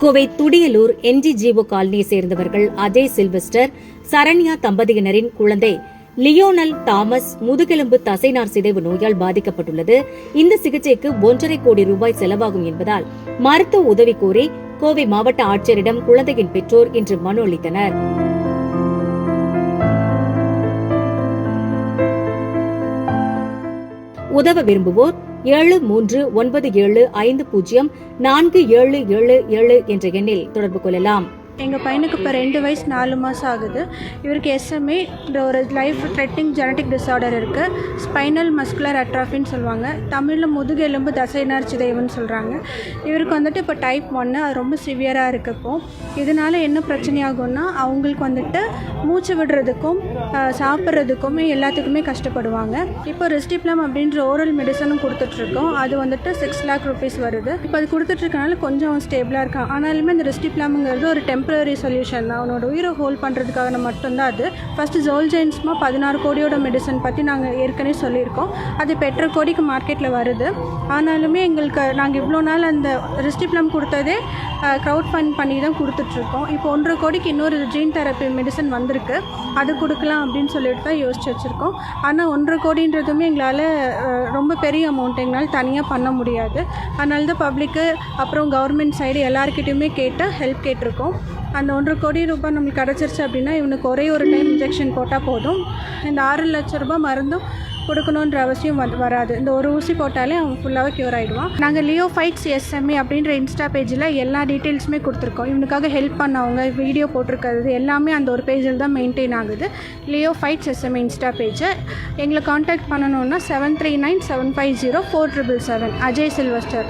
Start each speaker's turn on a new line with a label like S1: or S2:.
S1: Kovai Thudiyalur NGGO காலனியை சேர்ந்தவர்கள் Ajay Sylvester, Saranya தம்பதியினரின் குழந்தை Lionel Thomas முதுகெலும்பு தசைநார் சிதைவு நோயால் பாதிக்கப்பட்டுள்ளது. இந்த சிகிச்சைக்கு 1.5 கோடி ரூபாய் செலவாகும் என்பதால் மருத்துவ உதவி கோரி கோவை மாவட்ட ஆட்சியரிடம் குழந்தையின் பெற்றோர் இன்று மனு அளித்தனர். உதவ விரும்புவோர் 7397504777 என்ற எண்ணில் தொடர்பு கொள்ளலாம்.
S2: எங்கள் பையனுக்கு இப்போ 2 வயசு 4 மாதம் ஆகுது. இவருக்கு SMA ஒரு லைஃப் த்ரெட்னிங் ஜெனட்டிக் டிஸார்டர் இருக்குது. ஸ்பைனல் மஸ்குலர் அட்ராஃபின்னு சொல்லுவாங்க. தமிழில் முதுகெலும்பு தசைநார் சிதைவுன்னு சொல்கிறாங்க. இவருக்கு வந்துட்டு இப்போ டைப் 1 அது ரொம்ப சிவியராக இருக்கப்போ இதனால் என்ன பிரச்சனை ஆகும்னா அவங்களுக்கு வந்துட்டு மூச்சு விடுறதுக்கும் சாப்பிட்றதுக்குமே எல்லாத்துக்குமே கஷ்டப்படுவாங்க. இப்போ ரெஸ்டிப்ளம் அப்படின்ற ஓரல் மெடிசனும் கொடுத்துட்ருக்கோம். அது வந்துட்டு 6 lakh rupees வருது. இப்போ அது கொடுத்துட்ருக்கனால கொஞ்சம் ஸ்டேபிளாக இருக்கான். ஆனாலுமே அந்த ரெஸ்டிப்ளம்ங்கிறது ஒரு டெம்பரரி சொல்யூஷன் தான். அவனோட உயிரை ஹோல்ட் பண்ணுறதுக்காக மட்டும்தான் அது. ஃபஸ்ட்டு ஜோல்ஜென்ஸ்மா 16 கோடியோட மெடிசன் பற்றி நாங்கள் ஏற்கனவே சொல்லியிருக்கோம். அது இப்போ 8.5 கோடிக்கு மார்க்கெட்டில் வருது. ஆனாலுமே எங்களுக்கு நாங்கள் இவ்வளோ நாள் அந்த ரெஸ்டிப்ளம் கொடுத்ததே க்ரௌட் ஃபண்ட் பண்ணி தான் கொடுத்துட்ருக்கோம். இப்போ 1.5 கோடிக்கு இன்னொரு ஜீன் தெரப்பி மெடிசன் வந்திருக்கு. அது கொடுக்கலாம் அப்படின்னு சொல்லிட்டு தான் யோசிச்சு வச்சுருக்கோம். ஆனால் 1.5 கோடின்றதுமே எங்களால் ரொம்ப பெரிய அமௌண்ட் எங்களால் தனியாக பண்ண முடியாது. அதனால தான் பப்ளிக்கு அப்புறம் கவர்மெண்ட் சைடு எல்லாருக்கிட்டையுமே கேட்டு ஹெல்ப் கேட்டிருக்கோம். அந்த 1.5 கோடி ரூபாய் நம்மளுக்கு கிடச்சிருச்சு அப்படின்னா இவனுக்கு ஒரே ஒரு டைம் இன்ஜெக்ஷன் போட்டால் போதும். இந்த 6 லட்ச ரூபாய் மருந்தும் கொடுக்கணுன்ற அவசியம் வராது. இந்த ஒரு ஊசி போட்டாலே அவன் ஃபுல்லாகவே க்யூர் ஆகிடுவான். நாங்கள் லியோ ஃபைட்ஸ் SMA அப்படின்ற இன்ஸ்டா பேஜில் எல்லா டீட்டெயில்ஸுமே கொடுத்துருக்கோம். இவனுக்காக ஹெல்ப் பண்ணவங்க வீடியோ போட்டிருக்கிறது எல்லாமே அந்த ஒரு பேஜில் தான் மெயின்டைன் ஆகுது. லியோ ஃபைட்ஸ் SMA இன்ஸ்டா பேஜை எங்களை காண்டாக்ட் பண்ணணுன்னா 7397504777 அஜய் சில்வஸ்டர்.